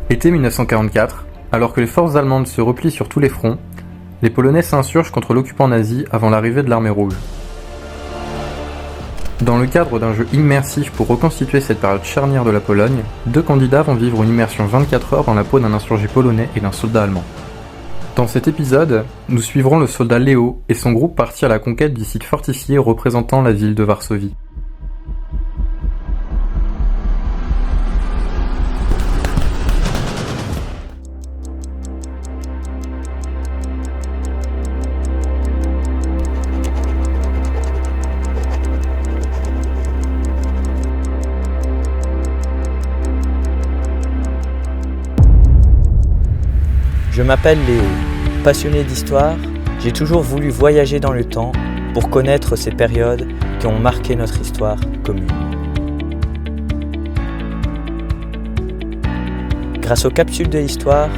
Été 1944, alors que les forces allemandes se replient sur tous les fronts, les Polonais s'insurgent contre l'occupant nazi avant l'arrivée de l'armée rouge. Dans le cadre d'un jeu immersif pour reconstituer cette période charnière de la Pologne, 2 candidats vont vivre une immersion 24 heures dans la peau d'un insurgé polonais et d'un soldat allemand. Dans cet épisode, nous suivrons le soldat Léo et son groupe partir à la conquête du site fortifié représentant la ville de Varsovie. Je m'appelle Léo. Passionné d'histoire, j'ai toujours voulu voyager dans le temps pour connaître ces périodes qui ont marqué notre histoire commune. Grâce aux capsules de l'histoire,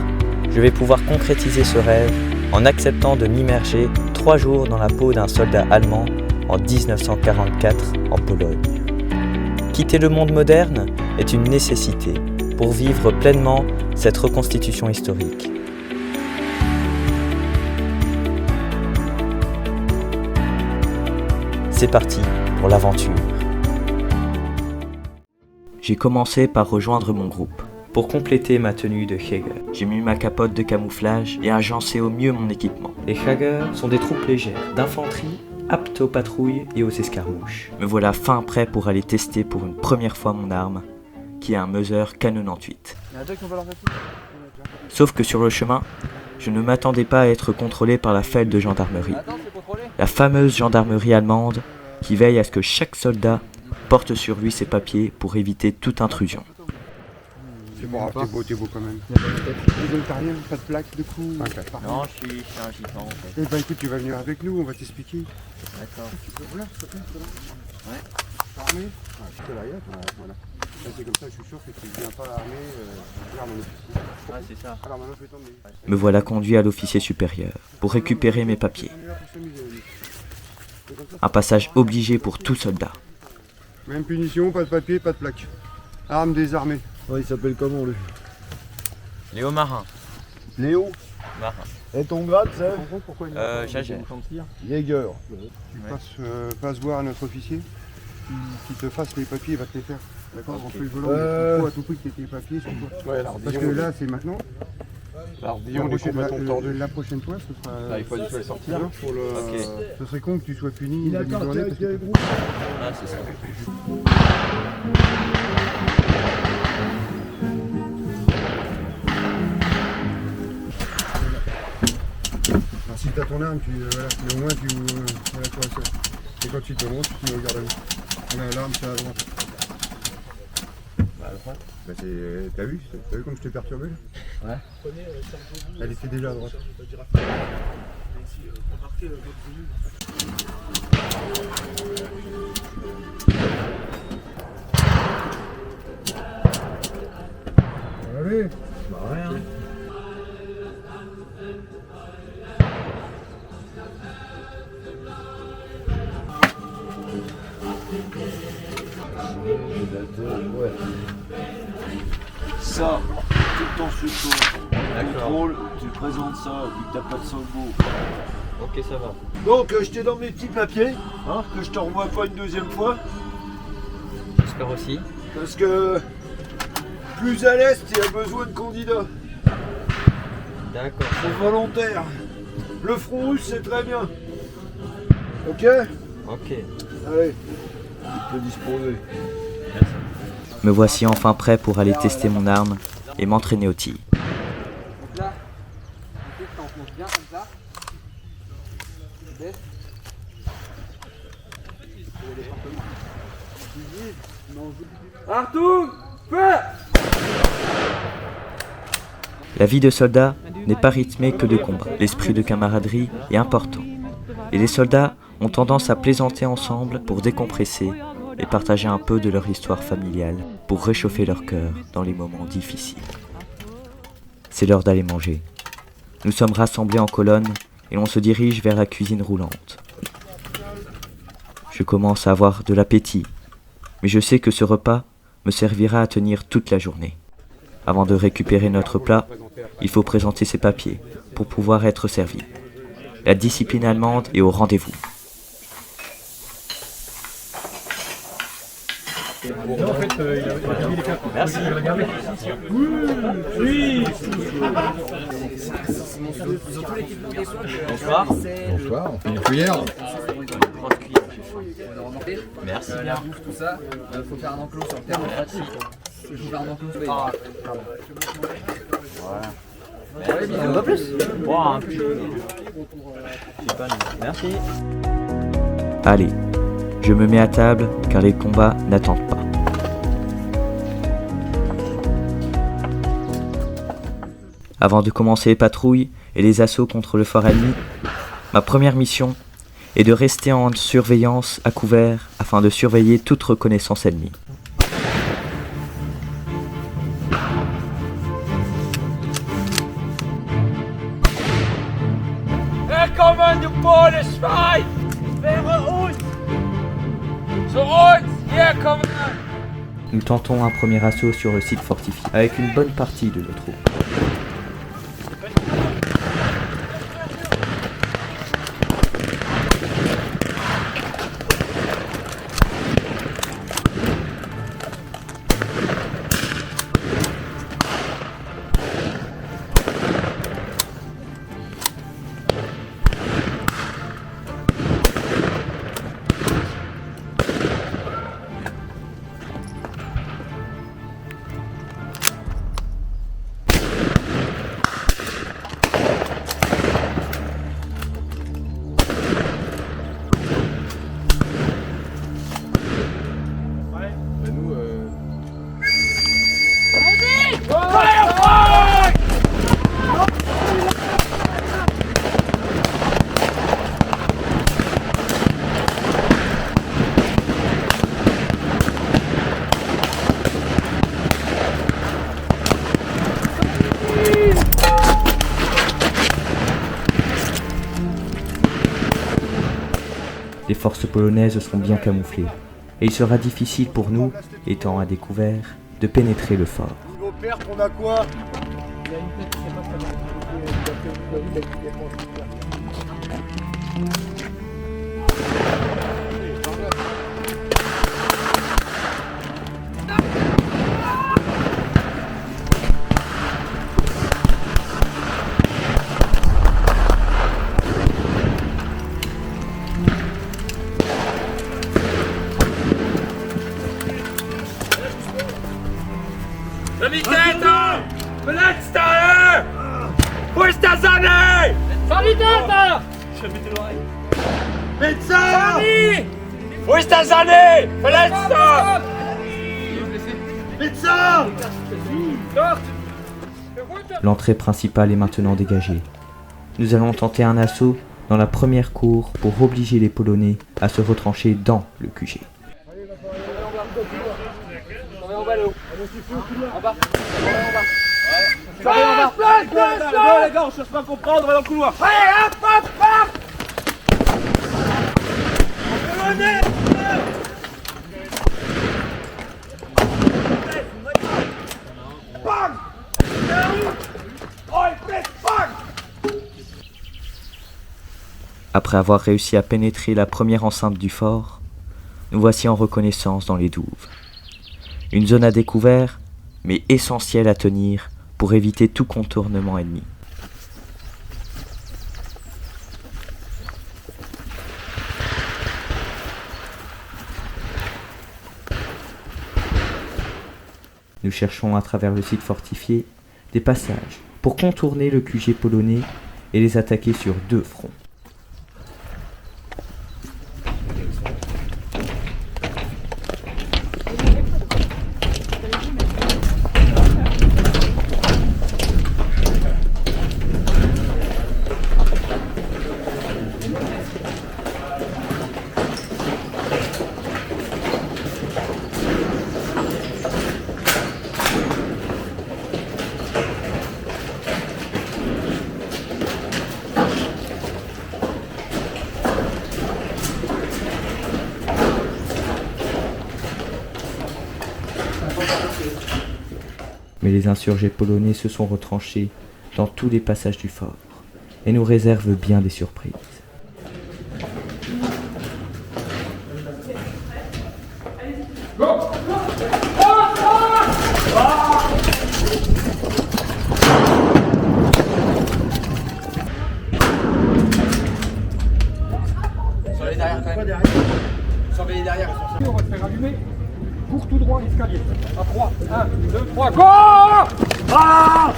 je vais pouvoir concrétiser ce rêve en acceptant de m'immerger 3 jours dans la peau d'un soldat allemand en 1944 en Pologne. Quitter le monde moderne est une nécessité pour vivre pleinement cette reconstitution historique. C'est parti pour l'aventure. J'ai commencé par rejoindre mon groupe. Pour compléter ma tenue de Jäger, j'ai mis ma capote de camouflage et agencé au mieux mon équipement. Les Jäger sont des troupes légères d'infanterie, aptes aux patrouilles et aux escarmouches. Me voilà fin prêt pour aller tester pour une première fois mon arme, qui est un Mauser K98. Sauf que sur le chemin, je ne m'attendais pas à être contrôlé par la FEL de gendarmerie. La fameuse gendarmerie allemande qui veille à ce que chaque soldat porte sur lui ses papiers pour éviter toute intrusion. C'est bon, t'es beau quand même. Donc t'as rien, pas de plaque de coup. Non, je suis un gitan en fait. Eh ben écoute, tu vas venir avec nous, on va t'expliquer. D'accord. Tu peux voilà, s'il te plaît, Ouais. T'es armé? Ouais, je te l'arrière, voilà. Là, c'est comme ça, je suis sûr que tu viens pas armé, l'arme en officier. Ouais, c'est ça. Alors maintenant, je vais t'emmener. Me voilà conduit à l'officier supérieur pour récupérer mes papiers. Un passage obligé pour tout soldat. Même punition, pas de papier, pas de plaque. Arme désarmée. Ouais, il s'appelle comment lui? Léo Marin. Léo. Marin. Et ton grade c'est? Jager. Jäger. Tu passes voir notre officier, qui te fasse les papiers, il va te les faire. D'accord? On fait le volant, il faut à tout prix que tu aies tes papiers sur toi. Ouais, Parce que là, c'est maintenant. La prochaine fois, ce sera. Là, il faut les sortir pour le. Ok. Ce serait con que tu sois puni Il une a demi-journée parce que Ah, c'est ça. Alors, si tu as ton arme, voilà, mais au moins voilà quoi ça. Et quand tu te montes, tu me regardes à nous. Voilà, l'arme c'est à droite. À droite. Bah t'as vu comme je t'ai perturbé là? Ouais. Elle était déjà à droite. Allez. Bah rien. Ouais. Ça, tout le temps sur toi. Contrôle, tu présentes ça, vu que t'as pas de solbo. Ok, ça va. Donc, je t'ai dans mes petits papiers, hein, que je te renvoie pas une deuxième fois, J'espère aussi. parce que plus à l'est, il y a besoin de candidats. D'accord. C'est volontaire. Le front russe, c'est très bien. Ok? Ok. Allez, tu peux disposer. Me voici enfin prêt pour aller tester mon arme et m'entraîner au tir. Donc là, tu t'enfonces bien comme ça. Tu baisses. Artout, feu! La vie de soldat n'est pas rythmée que de combats. L'esprit de camaraderie est important. Et les soldats ont tendance à plaisanter ensemble pour décompresser et partager un peu de leur histoire familiale pour réchauffer leur cœur dans les moments difficiles. C'est l'heure d'aller manger. Nous sommes rassemblés en colonne et l'on se dirige vers la cuisine roulante. Je commence à avoir de l'appétit, mais je sais que ce repas me servira à tenir toute la journée. Avant de récupérer notre plat, il faut présenter ses papiers pour pouvoir être servi. La discipline allemande est au rendez-vous. Bonsoir. Bonsoir, on fait une cuillère. Merci bien. Tout ça, faut faire un enclos sur le terrain. Il faut faire un enclos sur le terrain. On va plus. Merci. Allez, je me mets à table car les combats n'attendent pas. Avant de commencer les patrouilles et les assauts contre le fort ennemi, ma première mission est de rester en surveillance à couvert afin de surveiller toute reconnaissance ennemie. Willkommen, du Polizei! Wäre uns! Zu uns! Hier kommen! Nous tentons un premier assaut sur le site fortifié avec une bonne partie de nos troupes. Les forces polonaises seront bien camouflées, et il sera difficile pour nous, étant à découvert, de pénétrer le fort. Au père, on a quoi? Sanitäter! Verletzter! Wo ist der Sanni? Sanitäter! Pizza! Wo ist der Sanni? Verletzter! Pizza! L'entrée principale est maintenant dégagée. Nous allons tenter un assaut dans la première cour pour obliger les Polonais à se retrancher dans le QG. En bas, Léo. En bas. Les gars, on cherche pas à comprendre dans le couloir. Allez, hop, hop, hop! Polonais! Bang! Après avoir réussi à pénétrer la première enceinte du fort, nous voici en reconnaissance dans les douves. Une zone à découvert, mais essentielle à tenir pour éviter tout contournement ennemi. Nous cherchons à travers le site fortifié des passages pour contourner le QG polonais et les attaquer sur deux fronts. Mais les insurgés polonais se sont retranchés dans tous les passages du fort et nous réservent bien des surprises. Surveillez derrière quand même. Surveillez derrière. On va te faire allumer. Cours tout droit l'escalier. À 3. 1, 2, 3, go! Ah!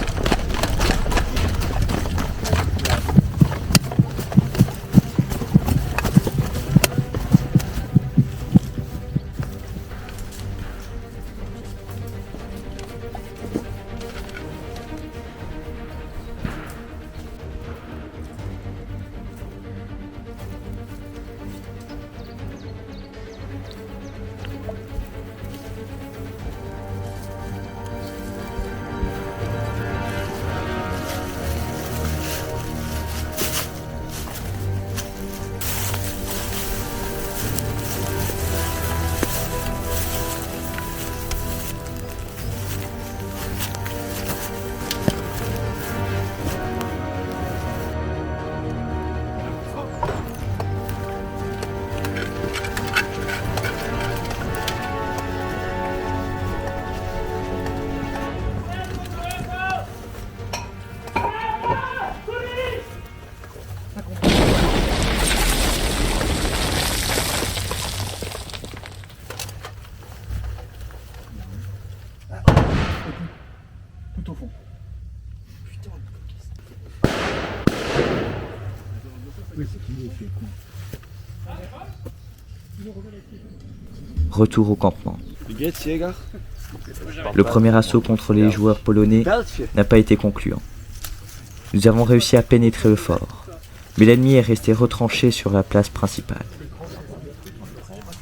Tout au fond. Retour au campement. Le premier assaut contre les joueurs polonais n'a pas été concluant. Nous avons réussi à pénétrer le fort, mais l'ennemi est resté retranché sur la place principale.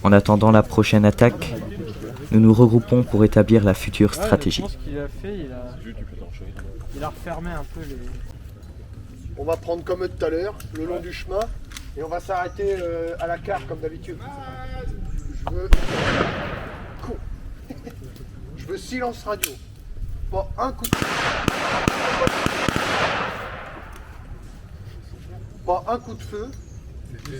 En attendant la prochaine attaque, nous nous regroupons pour établir la future stratégie. Je pense qu'il a fait, il a refermé un peu les... On va prendre comme eux tout à l'heure, le long du chemin, et on va s'arrêter à la carte comme d'habitude. Je veux... Con. Je veux silence radio. Pas un coup de... Pas un coup de feu. Tout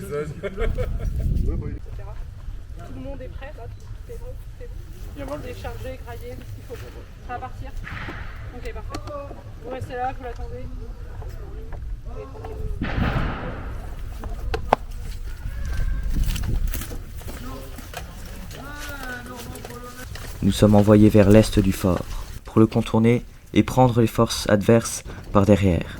le monde est prêt là, c'est bon, c'est bon. Déchargé, graillé, ce qu'il faut. Ça va partir. Ok, parfait. Vous restez là, vous l'attendez. Ok, tranquille. Nous sommes envoyés vers l'est du fort, pour le contourner et prendre les forces adverses par derrière.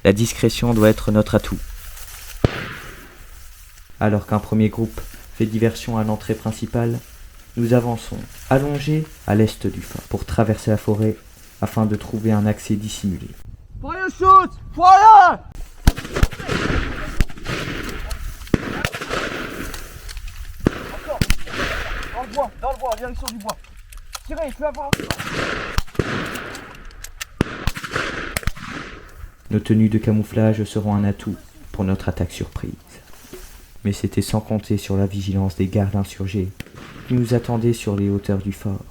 La discrétion doit être notre atout. Alors qu'un premier groupe fait diversion à l'entrée principale, nous avançons, allongés à l'est du fort, pour traverser la forêt afin de trouver un accès dissimulé. Fire shoot! Fire! Encore. Dans le bois, direction du bois. Tirez, tu vas voir. Nos tenues de camouflage seront un atout pour notre attaque surprise. Mais c'était sans compter sur la vigilance des gardes insurgés qui nous attendaient sur les hauteurs du fort.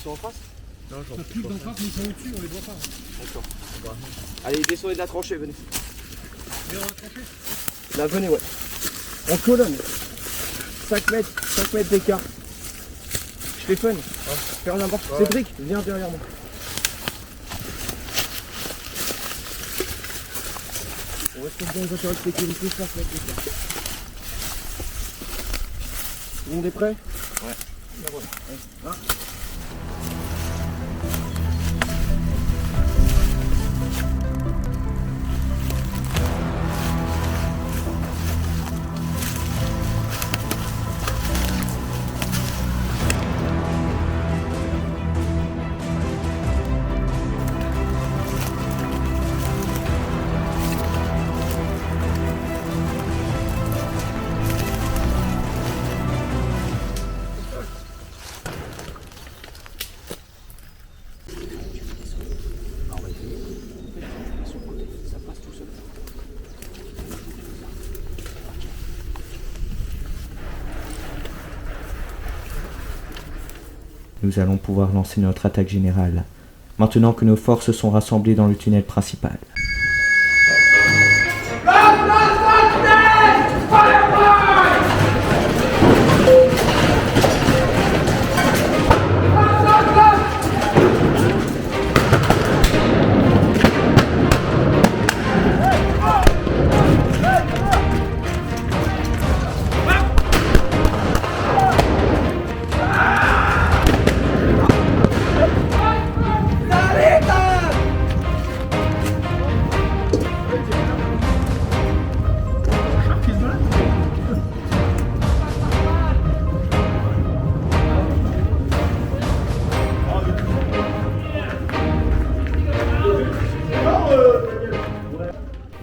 sont en face? Ça pique d'en face, mais ils sont au-dessus, on les voit pas. D'accord. Allez, descendez de la tranchée, venez. Viens dans la tranchée. Là, venez, ouais. En colonne. 5 mètres d'écart. Stéphane, faire n'importe. Cédric, viens derrière moi. On reste dans les intérêts de sécurité, 5 mètres d'écart. Tout le monde est prêt? Ouais. Là, voilà. Là. Nous allons pouvoir lancer notre attaque générale, maintenant que nos forces sont rassemblées dans le tunnel principal.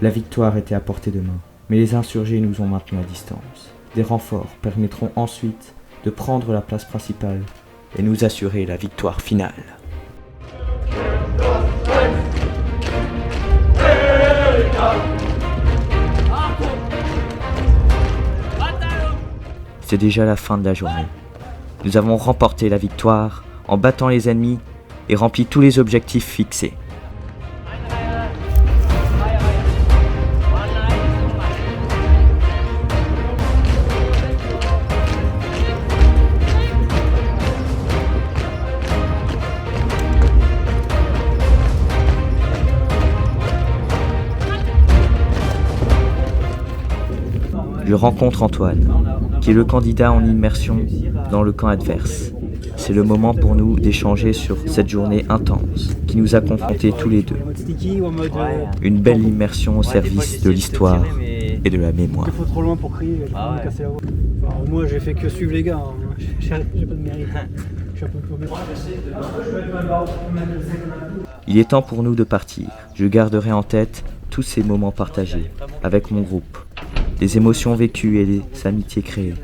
La victoire était à portée de main, mais les insurgés nous ont maintenus à distance. Des renforts permettront ensuite de prendre la place principale et nous assurer la victoire finale. C'est déjà la fin de la journée. Nous avons remporté la victoire en battant les ennemis et rempli tous les objectifs fixés. Je rencontre Antoine, qui est le candidat en immersion dans le camp adverse. C'est le moment pour nous d'échanger sur cette journée intense qui nous a confrontés tous les deux. Une belle immersion au service de l'histoire et de la mémoire. Il faut trop loin pour crier, je vais me casser la voix. Enfin, moi j'ai fait que suivre les gars, hein. J'ai pas de mérite. Je suis un peu paumé. Il est temps pour nous de partir. Je garderai en tête tous ces moments partagés avec mon groupe, les émotions vécues et les amitiés créées.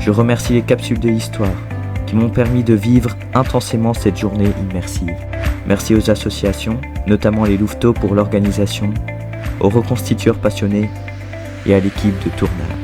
Je remercie les capsules de l'histoire qui m'ont permis de vivre intensément cette journée immersive. Merci aux associations, notamment les Louveteaux pour l'organisation, aux reconstitueurs passionnés et à l'équipe de tournage.